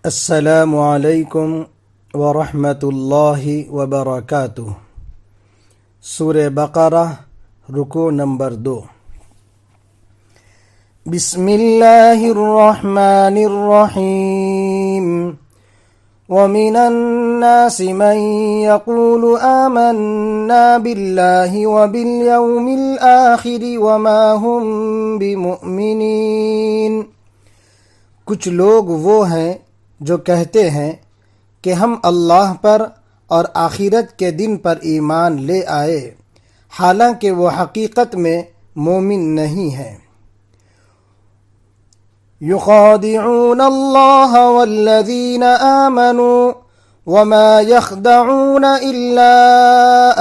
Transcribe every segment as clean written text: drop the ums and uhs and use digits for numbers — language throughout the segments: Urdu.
السلام علیکم ورحمۃ اللہ وبرکاتہ۔ سورہ بقرہ رکوع نمبر 2۔ بسم اللہ الرحمن الرحیم۔ ومن الناس من يقول آمنا بالله وباليوم الآخر وما هم بمؤمنین۔ کچھ لوگ وہ ہیں جو کہتے ہیں کہ ہم اللہ پر اور آخرت کے دن پر ایمان لے آئے، حالانکہ وہ حقیقت میں مومن نہیں ہیں۔ یخادعون اللہ والذین آمنوا وما یخدعون الا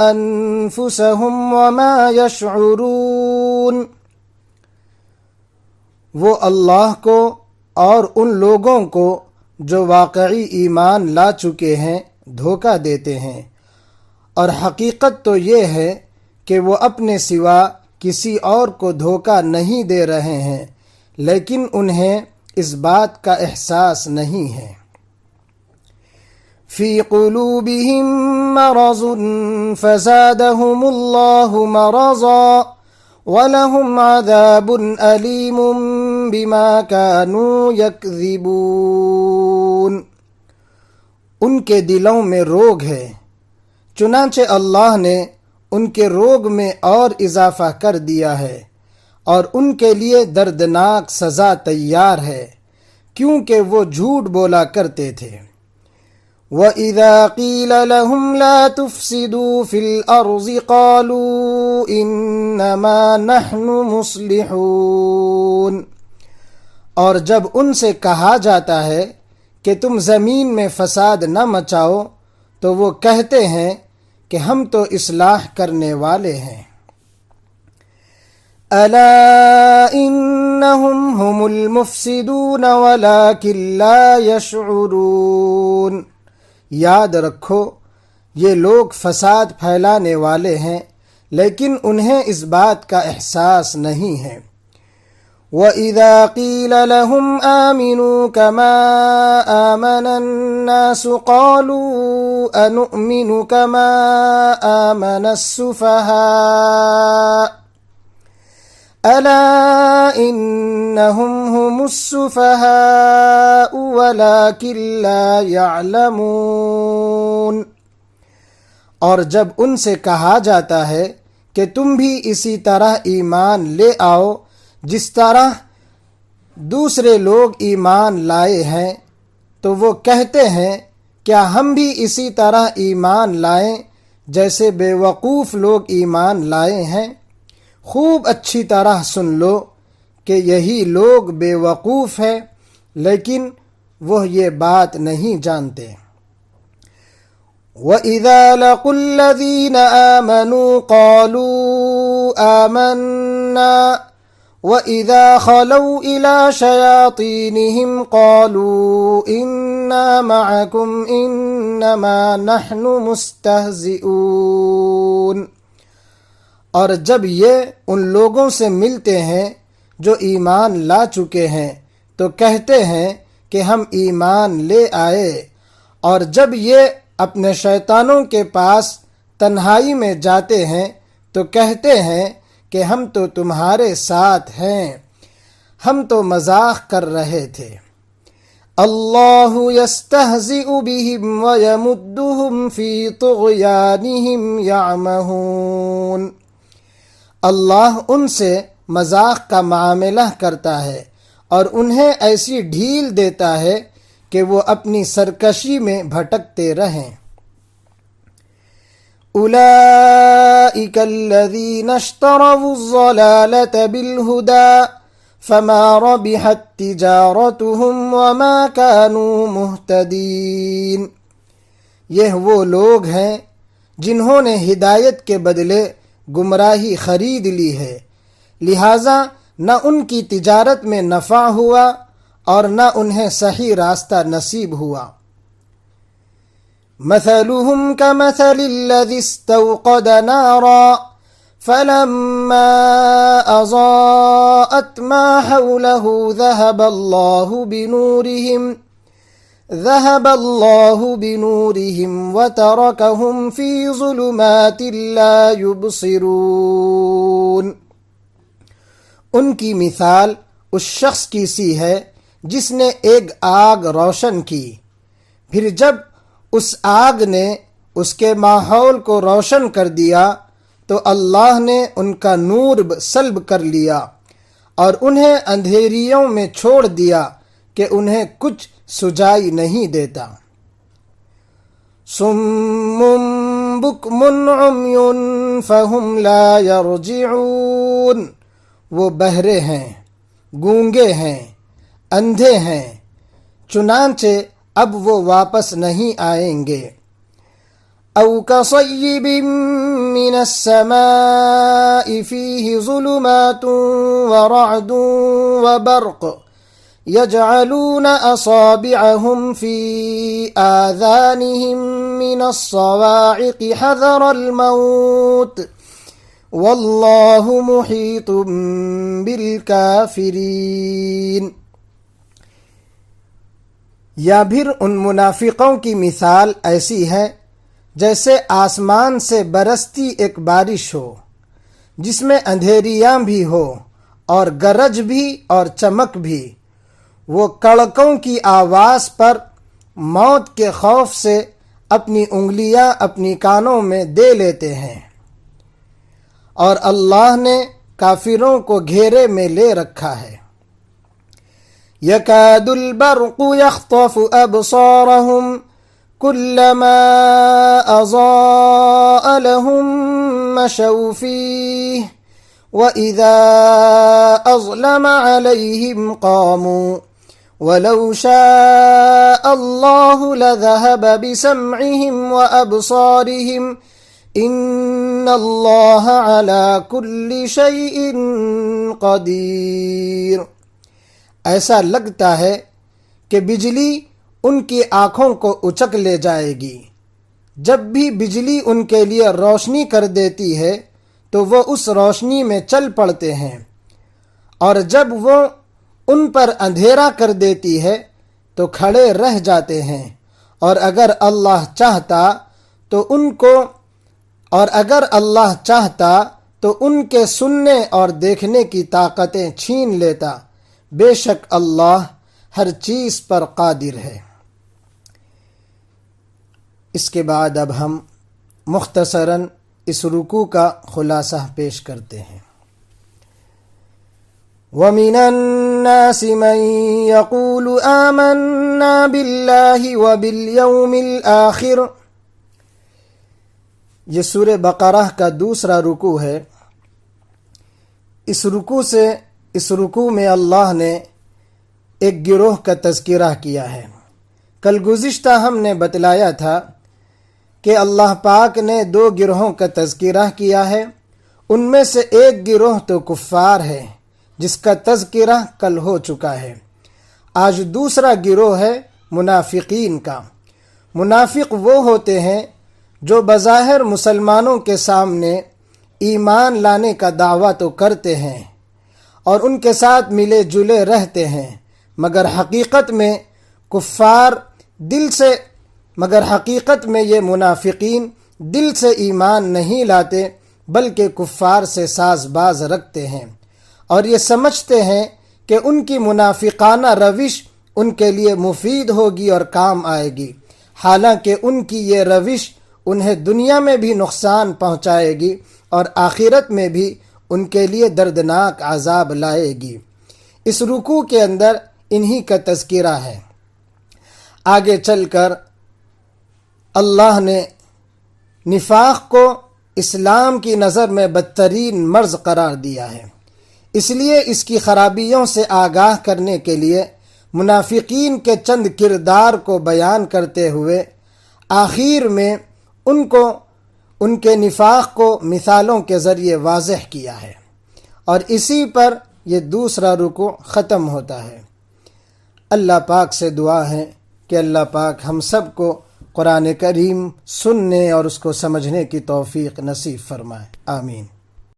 انفسهم وما یشعرون۔ وہ اللہ کو اور ان لوگوں کو جو واقعی ایمان لا چکے ہیں دھوکہ دیتے ہیں، اور حقیقت تو یہ ہے کہ وہ اپنے سوا کسی اور کو دھوکہ نہیں دے رہے ہیں، لیکن انہیں اس بات کا احساس نہیں ہے۔ فی قلوبہم مرض فزادہم اللہ مرضا وَلَهُمْ عَذَابٌ أَلِيمٌ بِمَا كَانُوا يَكْذِبُونَ۔ ان کے دلوں میں روگ ہے، چنانچہ اللہ نے ان کے روگ میں اور اضافہ کر دیا ہے، اور ان کے لیے دردناک سزا تیار ہے، کیونکہ وہ جھوٹ بولا کرتے تھے۔ وَإِذَا قِيلَ لَهُمْ لَا تُفْسِدُوا فِي الْأَرْضِ قَالُوا إِنَّمَا نَحْنُ مُصْلِحُونَ۔ اور جب ان سے کہا جاتا ہے کہ تم زمین میں فساد نہ مچاؤ تو وہ کہتے ہیں کہ ہم تو اصلاح کرنے والے ہیں۔ أَلَا إِنَّهُمْ هُمُ الْمُفْسِدُونَ وَلَكِنْ لَا يَشْعُرُونَ۔ یاد رکھو یہ لوگ فساد پھیلانے والے ہیں، لیکن انہیں اس بات کا احساس نہیں ہے۔ وَإِذَا قِيلَ لَهُمْ آمِنُوا كَمَا آمَنَ النَّاسُ قَالُوا أَنُؤْمِنُ كَمَا آمَنَ السُّفَهَاءُ أَلَا إِنَّهُمْ هُمُ السُّفَهَاءُ وَلَكِنْ لَا يَعْلَمُونَ۔ اور جب ان سے کہا جاتا ہے کہ تم بھی اسی طرح ایمان لے آؤ جس طرح دوسرے لوگ ایمان لائے ہیں، تو وہ کہتے ہیں کیا ہم بھی اسی طرح ایمان لائیں جیسے بے وقوف لوگ ایمان لائے ہیں؟ خوب اچھی طرح سن لو کہ یہی لوگ بے وقوف ہیں، لیکن وہ یہ بات نہیں جانتے۔ وَإِذَا لَقُوا الَّذِينَ آمَنُوا قَالُوا آمَنَّا وَإِذَا خَلَوْا إِلَى شَيَاطِينِهِمْ قَالُوا إِنَّا مَعَكُمْ إِنَّمَا نَحْنُ مُسْتَهْزِئُونَ۔ اور جب یہ ان لوگوں سے ملتے ہیں جو ایمان لا چکے ہیں تو کہتے ہیں کہ ہم ایمان لے آئے، اور جب یہ اپنے شیطانوں کے پاس تنہائی میں جاتے ہیں تو کہتے ہیں کہ ہم تو تمہارے ساتھ ہیں، ہم تو مذاق کر رہے تھے۔ اللہ یستہزئ بہم ویمدہم فی طغیانہم یعمہون۔ اللہ ان سے مذاق کا معاملہ کرتا ہے اور انہیں ایسی ڈھیل دیتا ہے کہ وہ اپنی سرکشی میں بھٹکتے رہیں۔ اولئک الذین اشتروا الضلالۃ بالہدی فما ربحت تجارتهم وما كانوا مہتدین۔ یہ وہ لوگ ہیں جنہوں نے ہدایت کے بدلے گمراہی خرید لی ہے، لہٰذا نہ ان کی تجارت میں نفع ہوا اور نہ انہیں صحیح راستہ نصیب ہوا۔ مثلهم كمثل الذي استوقد نارا فلما أضاءت ما حوله ذهب الله بنورهم ذهب الله بنورهم وتركهم في ظلمات لا يبصرون۔ ان کی مثال اس شخص کی سی ہے جس نے ایک آگ روشن کی، پھر جب اس آگ نے اس کے ماحول کو روشن کر دیا تو اللہ نے ان کا نور سلب کر لیا اور انہیں اندھیریوں میں چھوڑ دیا کہ انہیں کچھ سجائی نہیں دیتا۔ صم بکم عمی فہم لا یرجعون، وہ بہرے ہیں، گونگے ہیں، اندھے ہیں، چنانچہ اب وہ واپس نہیں آئیں گے۔ او کصیب من السماء فیہ ظلمات ورعد وبرق يجعلون أصابعهم في آذانهم من الصواعق حذر الموت والله محيط بالكافرين۔ یا پھر ان منافقوں کی مثال ایسی ہے جیسے آسمان سے برستی ایک بارش ہو جس میں اندھیریاں بھی ہو اور گرج بھی اور چمک بھی، وہ کڑکوں کی آواز پر موت کے خوف سے اپنی انگلیاں اپنی کانوں میں دے لیتے ہیں، اور اللہ نے کافروں کو گھیرے میں لے رکھا ہے۔ یکاد البرق یخطف ابصارهم كلما اضاء لهم مشوا فيه وإذا أظلم عليهم قاموا وَلَوْ شَاءَ اللَّهُ لَذَهَبَ بِسَمْعِهِمْ وَأَبْصَارِهِمْ إِنَّ اللَّهَ عَلَى كُلِّ شَيْءٍ قَدِيرٌ۔ ایسا لگتا ہے کہ بجلی ان کی آنکھوں کو اچک لے جائے گی۔ جب بھی بجلی ان کے لیے روشنی کر دیتی ہے تو وہ اس روشنی میں چل پڑتے ہیں، اور جب وہ ان پر اندھیرا کر دیتی ہے تو کھڑے رہ جاتے ہیں، اور اگر اللہ چاہتا تو ان کے سننے اور دیکھنے کی طاقتیں چھین لیتا، بے شک اللہ ہر چیز پر قادر ہے۔ اس کے بعد اب ہم مختصراً اس رکوع کا خلاصہ پیش کرتے ہیں۔ وَمِنَ النَّاسِ مَن يَقُولُ آمَنَّا بِاللَّهِ وَبِالْيَوْمِ الْآخِرِ، یہ سورہ بقرہ کا دوسرا رکوع ہے۔ اس رکوع میں اللہ نے ایک گروہ کا تذکرہ کیا ہے۔ کل گزشتہ ہم نے بتلایا تھا کہ اللہ پاک نے 2 گروہوں کا تذکرہ کیا ہے، ان میں سے ایک گروہ تو کفار ہے جس کا تذکرہ کل ہو چکا ہے۔ آج دوسرا گروہ ہے منافقین کا۔ منافق وہ ہوتے ہیں جو بظاہر مسلمانوں کے سامنے ایمان لانے کا دعویٰ تو کرتے ہیں اور ان کے ساتھ ملے جلے رہتے ہیں، مگر حقیقت میں یہ منافقین دل سے ایمان نہیں لاتے بلکہ کفار سے ساز باز رکھتے ہیں، اور یہ سمجھتے ہیں کہ ان کی منافقانہ روش ان کے لیے مفید ہوگی اور کام آئے گی، حالانکہ ان کی یہ روش انہیں دنیا میں بھی نقصان پہنچائے گی اور آخرت میں بھی ان کے لیے دردناک عذاب لائے گی۔ اس رکوع کے اندر انہی کا تذکرہ ہے۔ آگے چل کر اللہ نے نفاق کو اسلام کی نظر میں بدترین مرض قرار دیا ہے، اس لیے اس کی خرابیوں سے آگاہ کرنے کے لیے منافقین کے چند کردار کو بیان کرتے ہوئے آخر میں ان کے نفاق کو مثالوں کے ذریعے واضح کیا ہے، اور اسی پر یہ دوسرا رکوع ختم ہوتا ہے۔ اللہ پاک سے دعا ہے کہ اللہ پاک ہم سب کو قرآن کریم سننے اور اس کو سمجھنے کی توفیق نصیب فرمائے، آمین۔